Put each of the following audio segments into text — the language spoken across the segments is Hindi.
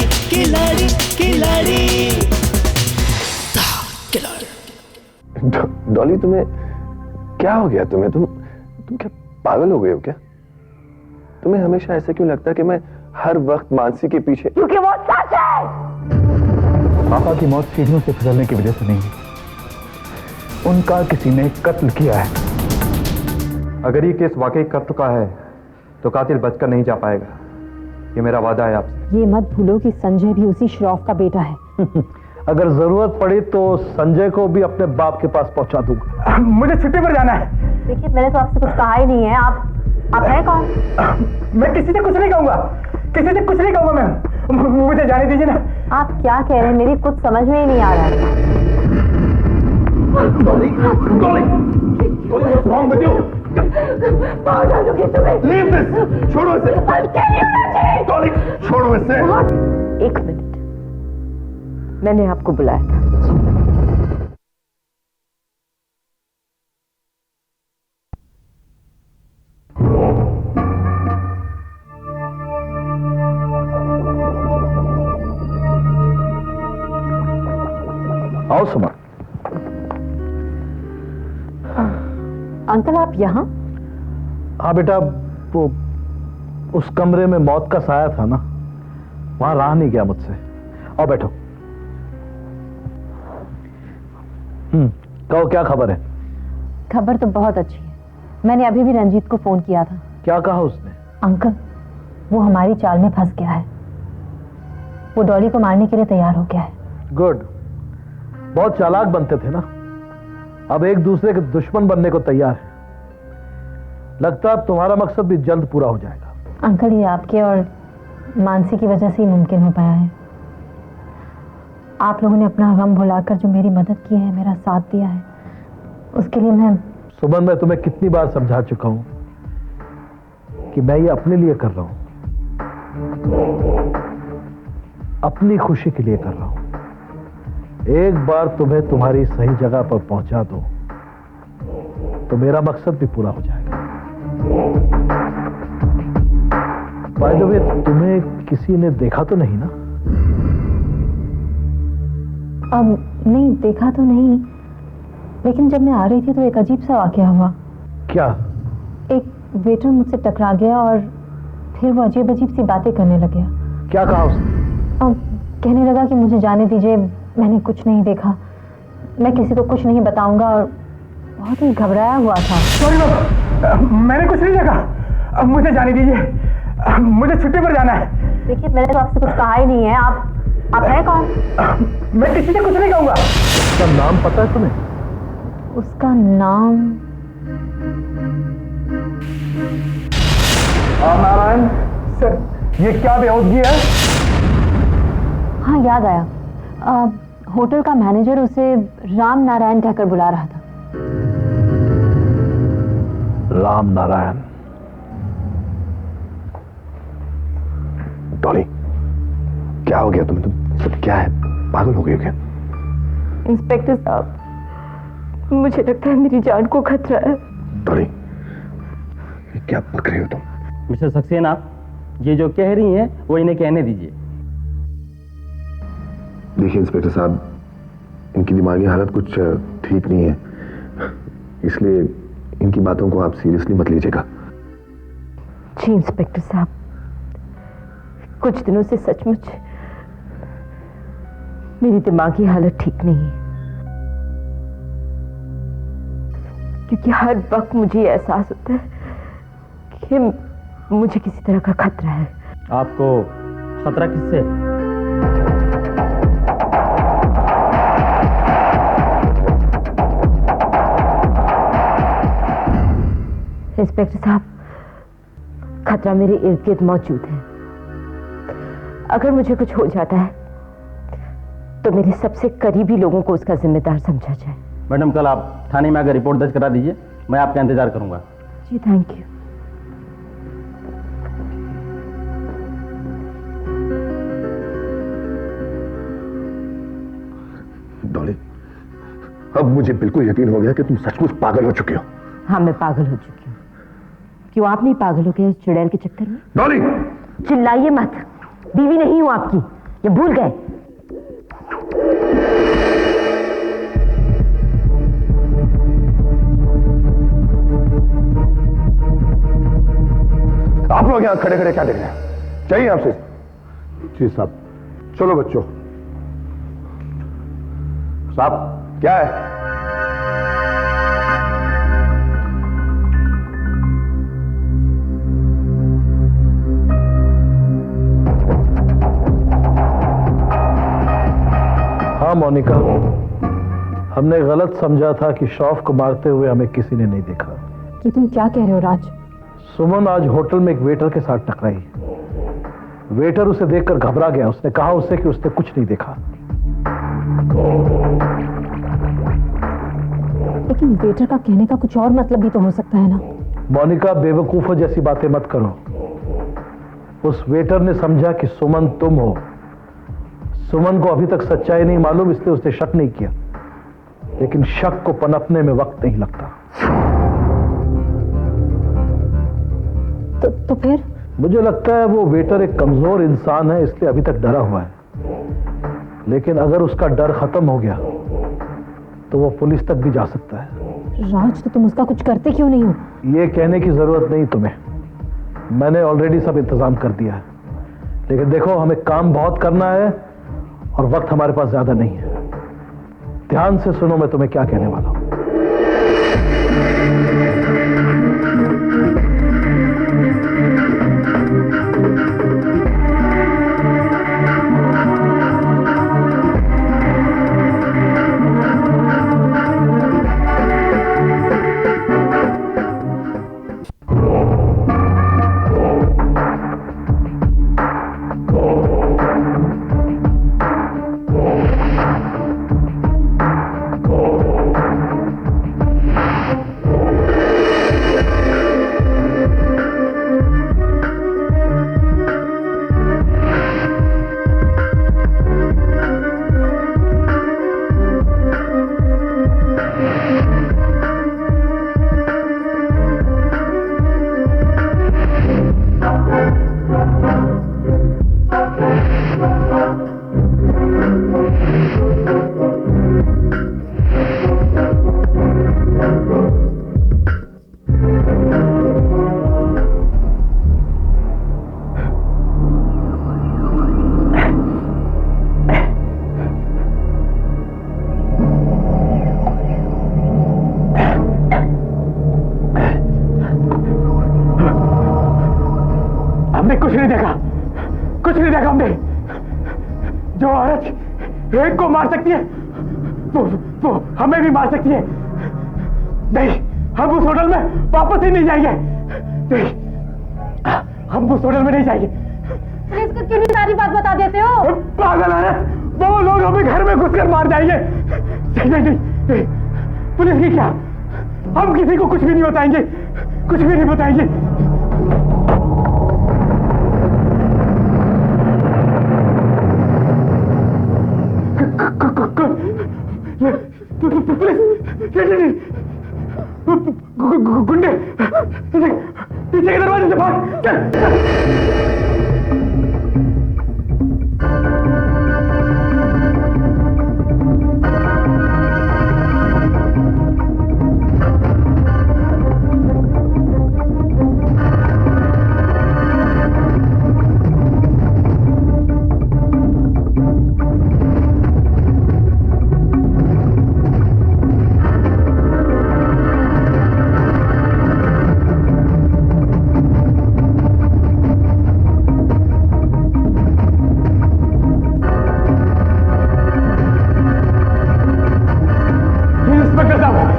खिलाड़ी खिलाड़ी। डॉली तुम्हें क्या हो गया? तुम क्या पागल हो गए हो क्या? तुम्हें हमेशा ऐसे क्यों लगता है कि मैं हर वक्त मानसी के पीछे? क्योंकि वो सच है। पापा की मौत सीढ़ियों से फिसलने की वजह से नहीं, उनका किसी ने कत्ल किया है। अगर ये केस वाकई कत्ल का है तो कातिल बचकर नहीं जा पाएगा, ये मेरा वादा है आपसे। ये मत भूलो कि संजय भी उसी श्रॉफ का बेटा है। अगर जरूरत पड़ी तो संजय को भी अपने बाप के पास पहुंचा दूंगा। मुझे छुट्टी पर जाना है। देखिए मैंने तो आपसे कुछ कहा ही नहीं है। आप हैं कौन? मैं किसी से कुछ नहीं कहूंगा, किसी से कुछ नहीं कहूंगा मैम, मुझे जाने दीजिए ना। आप क्या कह रहे हैं? मेरी कुछ समझ में ही नहीं आ रहा है। छोड़ो इसे। छोड़ो इसे। एक मिनट, मैंने आपको बुलाया था। आओ सुमन। अंकल आप यहाँ? हाँ बेटा, वो उस कमरे में मौत का साया था ना, वहां रहा नहीं गया मुझसे। आओ बैठो। कहो क्या खबर है? खबर तो बहुत अच्छी है। मैंने अभी भी रंजीत को फोन किया था। क्या कहा उसने? अंकल वो हमारी चाल में फंस गया है। वो डॉली को मारने के लिए तैयार हो गया है। गुड, बहुत चालाक बनते थे ना, अब एक दूसरे के दुश्मन बनने को तैयार है। लगता है अब तुम्हारा मकसद भी जल्द पूरा हो जाएगा। अंकल ये आपके और मानसी की वजह से ही मुमकिन हो पाया है। आप लोगों ने अपना गम भुलाकर जो मेरी मदद की है, मेरा साथ दिया है, उसके लिए मैं सुमन, मैं तुम्हें कितनी बार समझा चुका हूं कि मैं ये अपने लिए कर रहा हूं, अपनी खुशी के लिए कर रहा हूं। एक बार तुम्हें तुम्हारी सही जगह पर पहुंचा दो तो मेरा मकसद भी पूरा हो जाएगा। बाय द वे, तुम्हें किसी ने देखा तो नहीं ना? अब नहीं देखा तो नहीं, लेकिन जब मैं आ रही थी तो एक अजीब सा वाकया हुआ। क्या? एक वेटर मुझसे टकरा गया और फिर वो अजीब अजीब सी बातें करने लग गया। क्या कहा उसने? अब कहने लगा कि मुझे जाने दीजिए, मैंने कुछ नहीं देखा, मैं किसी को कुछ नहीं बताऊंगा, और बहुत ही घबराया हुआ था। सॉरी बाबा, मैंने कुछ नहीं देखा, मुझे जाने दीजिए, मुझे छुट्टी पर जाना है। देखिए मैंने तो आपसे कुछ कहा ही नहीं है। आप हैं कौन? मैं किसी से कुछ नहीं कहूंगा। उसका नाम पता है तुम्हें? उसका नाम? नारायण सर, ये क्या बेहूदगी है? हाँ याद आया, होटल का मैनेजर उसे राम नारायण कहकर बुला रहा था। राम नारायण? डॉली क्या हो गया तुम्हें? तुम सब क्या है, पागल हो गए हो क्या? इंस्पेक्टर साहब, मुझे लगता है मेरी जान को खतरा है। डॉली क्या पक रहे हो तुम? मिस्टर सक्सेना, ये जो कह रही हैं वो इन्हें कहने दीजिए। देखिए इंस्पेक्टर साहब, इनकी दिमागी हालत कुछ ठीक नहीं है, इसलिए इनकी बातों को आप सीरियसली मत लीजिएगा। जी इंस्पेक्टर साहब, कुछ दिनों से सचमुच मेरी दिमागी हालत ठीक नहीं है, क्योंकि हर वक्त मुझे एहसास होता है कि मुझे किसी तरह का खतरा है। आपको खतरा किससे? इंस्पेक्टर साहब, खतरा मेरे इर्द गिर्द मौजूद है। अगर मुझे कुछ हो जाता है तो मेरे सबसे करीबी लोगों को उसका जिम्मेदार समझा जाए। मैडम, कल आप थाने में आकर रिपोर्ट दर्ज करा दीजिए, मैं आपका इंतजार करूंगा। जी थैंक यू। डॉली, अब मुझे बिल्कुल यकीन हो गया कि तुम सचमुच पागल हो चुके हो। हाँ मैं पागल हो चुकी हूँ। क्यों आप नहीं पागल हो गए उस चुड़ैल के चक्कर में? डॉली चिल्लाइए मत, बीवी नहीं हूं आपकी। ये भूल गए? आप लोग यहां खड़े खड़े क्या देख रहे हैं? चाहिए आपसे? जी साहब। चलो बच्चों। साहब क्या है? हाँ मोनिका, हमने गलत समझा था कि शौफ को मारते हुए हमें किसी ने नहीं देखा। कि तुम क्या कह रहे हो राज? सुमन आज होटल में एक वेटर के साथ टकराई। वेटर उसे देखकर घबरा गया। उसने कहा उससे कि उसने कुछ नहीं देखा। लेकिन वेटर का कहने का कुछ और मतलब भी तो हो सकता है ना? मोनिका, बेवकूफों जैसी बातें मत करो। उस वेटर ने समझा कि सुमन तुम हो। सुमन को अभी तक सच्चाई नहीं मालूम, इसलिए उसने शक नहीं किया। लेकिन शक को पनपने में वक्त नहीं लगता। तो फिर? मुझे लगता है वो वेटर एक कमजोर इंसान है, इसलिए अभी तक डरा हुआ है। लेकिन अगर उसका डर खत्म हो गया तो वो पुलिस तक भी जा सकता है। राज, तो तुम उसका कुछ करते क्यों नहीं हो? ये कहने की जरूरत नहीं तुम्हें। मैंने ऑलरेडी सब इंतजाम कर दिया है। लेकिन देखो, हमें काम बहुत करना है और वक्त हमारे पास ज्यादा नहीं है। ध्यान से सुनो मैं तुम्हें क्या कहने वाला हूं। कुछ नहीं देखा हमने। जो औरत एक को मार सकती है वो हमें भी मार सकती है। नहीं, हम उस होटल में वापस ही नहीं जाएंगे। नहीं, हम उस होटल में नहीं जाएंगे। पुलिस को क्यों नहीं सारी बात बता देते हो? पागल है, वो लोग हमें घर में घुसकर मार जाएंगे। नहीं, पुलिस की क्या, हम किसी को कुछ भी नहीं बताएंगे, कुछ भी नहीं बताएंगे। गुंडे पीछे के दरवाजे से भाग।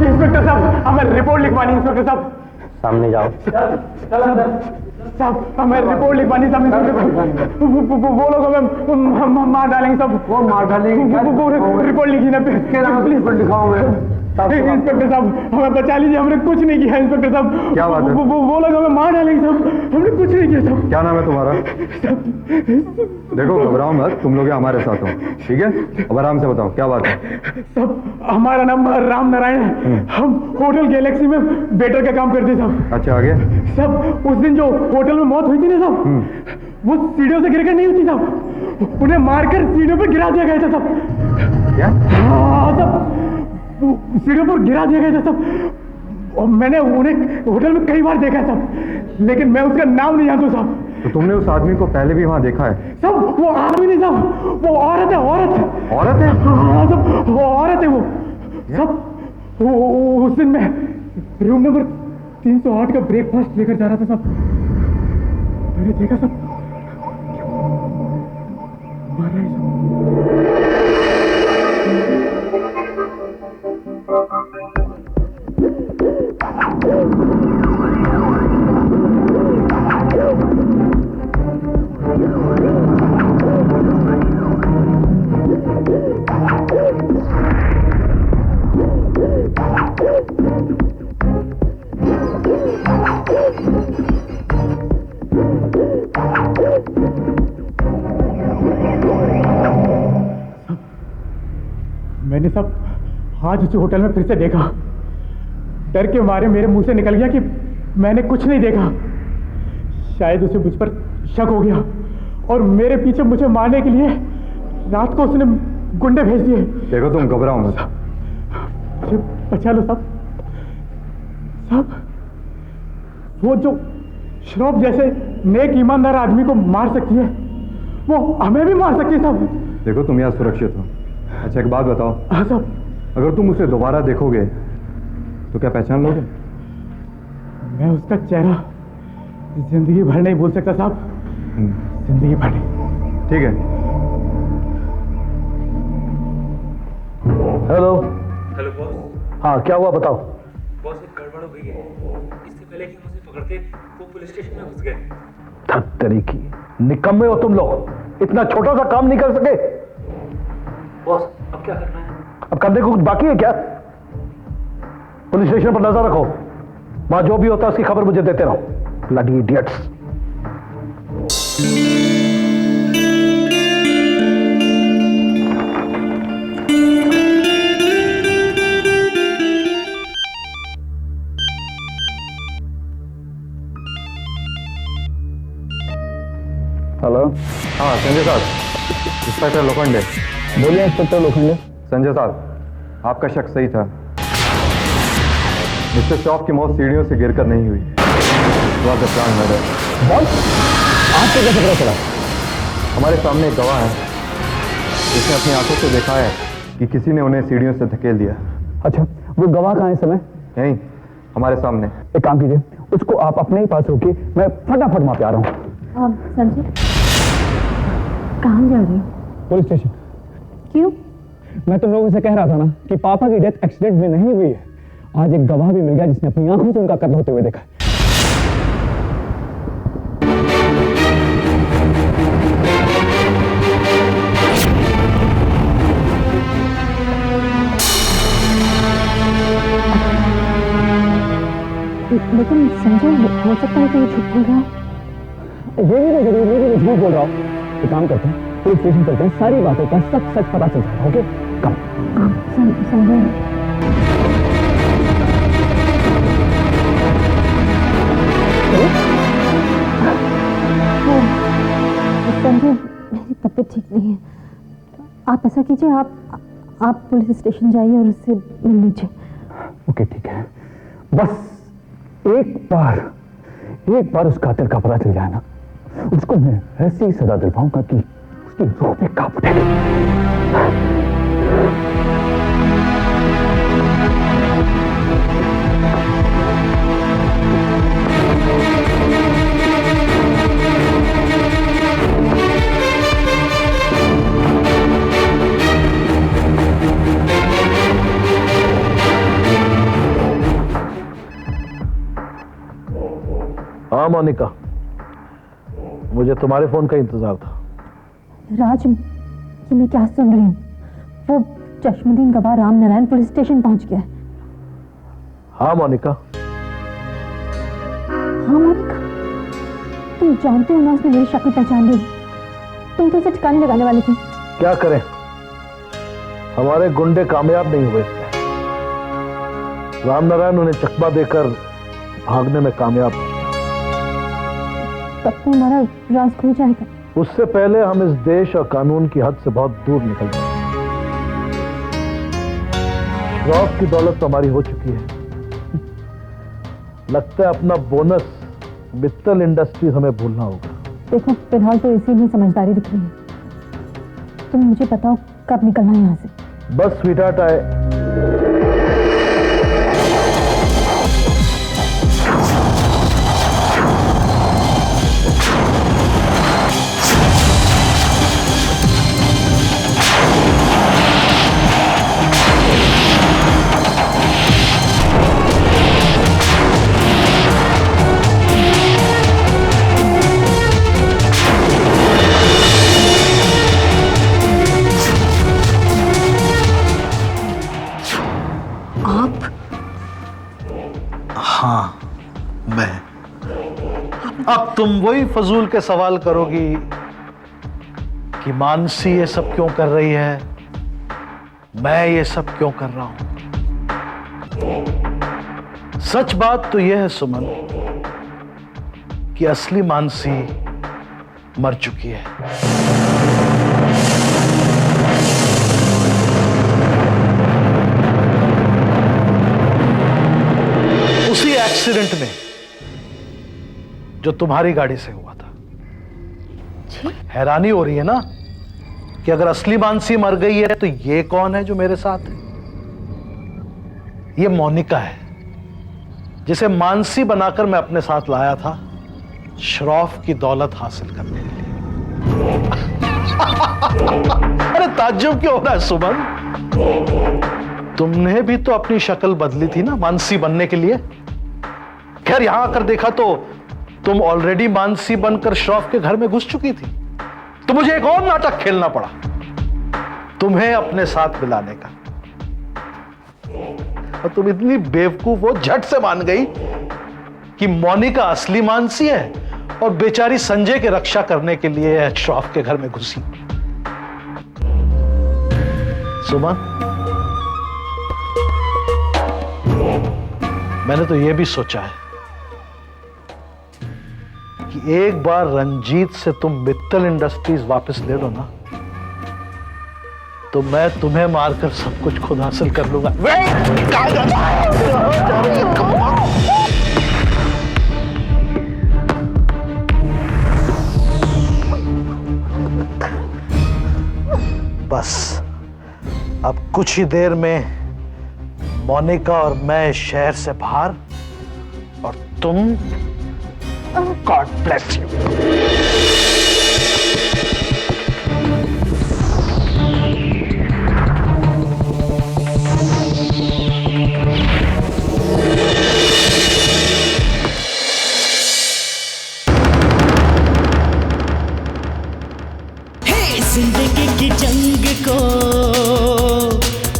इंस्पेक्टर साहब, हमें रिपोर्ट लिखवानी। इंस्पेक्टर साहब सामने जाओ। साहब हमें रिपोर्ट लिखवानी। वो लोग हमें मार डालेंगे। सब वो मार डालेंगे। रिपोर्ट लिखी ना प्लीज। लिखाओ। इंस्पेक्टर साहब हमें बचा लीजिए, हमने कुछ नहीं किया इंस्पेक्टर साहब। क्या बात है? वो लोग हमें मार डालेंगे साहब, हमने कुछ नहीं किया साहब। क्या नाम है तुम्हारा? देखो घबराओ मत, तुम लोग हमारे साथ हो, ठीक है? अब आराम से बताओ क्या बात है। साहब हमारा नाम राम नारायण है, हम होटल गैलेक्सी में वेटर का काम करते हैं साहब। अच्छा आगे? साहब उस दिन जो होटल में मौत हुई थी ना साहब, वो सीढ़ियों से गिरकर नहीं हुई साहब, उन्हें मारकर सीढ़ियों पर गिरा दिया गया था साहब। क्या? हाँ साहब, सीढ़ियों पर गिरा दिया गया था साहब, और मैंने उन्हें होटल में कई बार देखा है साहब, लेकिन मैं उसका नाम नहीं जानता साहब। तो तुमने उस आदमी को पहले भी वहाँ देखा है? साहब वो आदमी नहीं साहब, वो औरत है, औरत। औरत है? हाँ साहब वो औरत है वो साहब। वो उस दिन मैं रूम नंबर 308 का ब्रेकफास्ट लेकर जा रहा था साहब, मैंने देखा साहब मार रहा है साहब। मैंने सब आज उसी होटल में फिर से देखा, डर के मारे मेरे मुंह से निकल गया कि मैंने कुछ नहीं देखा। शायद उसे मुझ पर शक हो गया और मेरे पीछे मुझे मारने के लिए रात को उसने गुंडे भेज दिए। देखो तुम घबराओ मत, मुझे बचा लो साहब। साहब वो जो श्रॉफ जैसे नेक ईमानदार आदमी को मार सकती है, वो हमें भी मार सकती है साहब। देखो तुम यहाँ सुरक्षित हो। अच्छा एक बात बताओ, हाँ साहब, अगर तुम उसे दोबारा देखोगे तो क्या पहचान लोगे? मैं उसका चेहरा जिंदगी भर नहीं भूल सकता साहब, जिंदगी भर नहीं। ठीक है। हेलो। Hello boss. हाँ क्या हुआ बताओ। बॉस एक गड़बड़ हो गई है, इससे पहले कि हम उसे पकड़ के वो पुलिस स्टेशन में घुस गए। धत्तरी की निकम्मे हो तुम लोग, इतना छोटा सा काम नहीं कर सके। बॉस अब क्या करना है? अब करने को कुछ बाकी है क्या? पुलिस स्टेशन पर नजर रखो, वहां जो भी होता है उसकी खबर मुझे देते रहो। Bloody idiots. हेलो। हाँ संजय साहब, इंस्पेक्टर लोखंडे। बोलिए इंस्पेक्टर लोखंडे। संजय साहब आपका शक सही था, मिस्टर श्रॉफ की मौत सीढ़ियों से गिरकर नहीं हुई, वह प्लान मर्डर। आपको कैसे पता चला? हमारे सामने एक गवाह है, उसने अपनी आंखों से देखा है कि किसी ने उन्हें सीढ़ियों से धकेल दिया। अच्छा वो गवाह कहाँ है इस समय? यहीं हमारे सामने। एक काम कीजिए, उसको आप अपने ही पास रोकिए, मैं फटाफट वहां पे आ रहा हूँ। संजय कहाँ जा रहे हो? Police station. क्यों? मैं तुम लोगों से कह रहा था ना कि पापा की डेथ एक्सीडेंट में नहीं हुई है। आज एक गवाह भी मिल गया जिसने अपनी आंखों से उनका कत्ल होते हुए देखा। लेकिन संजय हो सकता है कि वो झूठ बोल रहा है। ये भी तो जरूरी नहीं कि झूठ बोल रहा हूँ। एक काम करते हैं, पुलिस स्टेशन चलते हैं, सारी बातों का सच पता चल जाएगा। ओके कम। संजय संजय मेरी तबीयत ठीक नहीं है, आप ऐसा कीजिए, आप पुलिस स्टेशन जाइए और उससे मिल लीजिए। ओके ठीक है, बस एक बार उस कातिल का पता चल जाए ना, उसको मैं ऐसी सजा दिलवाऊंगा कि उसकी रूह पे कांप उठेगी। हाँ मोनिका, मुझे तुम्हारे फोन का इंतजार था। राज, ये मैं क्या सुन रही हूँ? वो चश्मदीन गवाह राम नारायण पुलिस स्टेशन पहुंच गया है। हाँ मोनिका। हाँ मोनिका, तुम जानते हो ना उसने मेरी शक्ल पहचान ली। तुम तो उसे ठिकाने लगाने वाले थे। क्या करें, हमारे गुंडे कामयाब नहीं हुए इसमें। रामनारायण उन्हें चकमा देकर भागने में कामयाब। तब तो हमारा राज खुल जाएगा। उससे पहले हम इस देश और कानून की हद से बहुत दूर निकल जाएंगे। श्रॉफ की दौलत तो हमारी हो चुकी है। लगता है अपना बोनस मित्तल इंडस्ट्रीज हमें भूलना होगा। देखो फिलहाल तो इसी में समझदारी दिख रही है। तुम मुझे बताओ कब निकलना है यहाँ से। बस स्वीटहार्ट आए। हाँ मैं। अब तुम वही फजूल के सवाल करोगी कि मानसी ये सब क्यों कर रही है, मैं ये सब क्यों कर रहा हूं। सच बात तो यह है सुमन कि असली मानसी मर चुकी है। उसी एक्सीडेंट में जो तुम्हारी गाड़ी से हुआ था। हैरानी हो रही है ना कि अगर असली मानसी मर गई है तो ये कौन है जो मेरे साथ है? ये मोनिका है जिसे मानसी बनाकर मैं अपने साथ लाया था श्रॉफ की दौलत हासिल करने के लिए। अरे ताज्जुब क्यों हो रहा है सुमन? तुमने भी तो अपनी शक्ल बदली थी ना मानसी बनने के लिए। खैर यहां आकर देखा तो तुम ऑलरेडी मानसी बनकर श्रॉफ के घर में घुस चुकी थी, तो मुझे एक और नाटक खेलना पड़ा तुम्हें अपने साथ मिलाने का। और तुम इतनी बेवकूफ हो, झट से मान गई कि मोनिका असली मानसी है और बेचारी संजय की रक्षा करने के लिए श्रॉफ के घर में घुसी। सुमन, मैंने तो यह भी सोचा है कि एक बार रंजीत से तुम मित्तल इंडस्ट्रीज वापस ले लो ना, तो मैं तुम्हें मारकर सब कुछ खुद हासिल कर लूंगा। बस अब कुछ ही देर में मोनिका और मैं शहर से बाहर, और तुम गॉड ब्लेस यू। जिंदगी की जंग को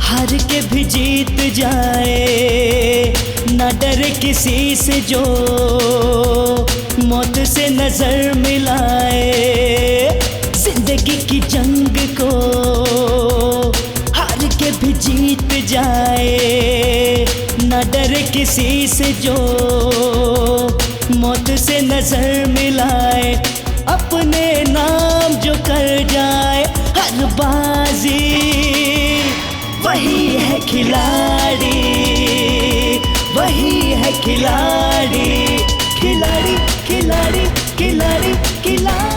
हार के भी जीत जाए, ना डरे किसी से जो मौत से नजर मिलाए। जिंदगी की जंग को हार के भी जीत जाए, ना डरे किसी से जो मौत से नजर मिलाए। अपने नाम जो कर जाए हर बाजी, वही है खिलाड़ी, वही है खिलाड़ी, खिलाड़ी, खिलाड़ी, खिलाड़ी, खिलाड़ी।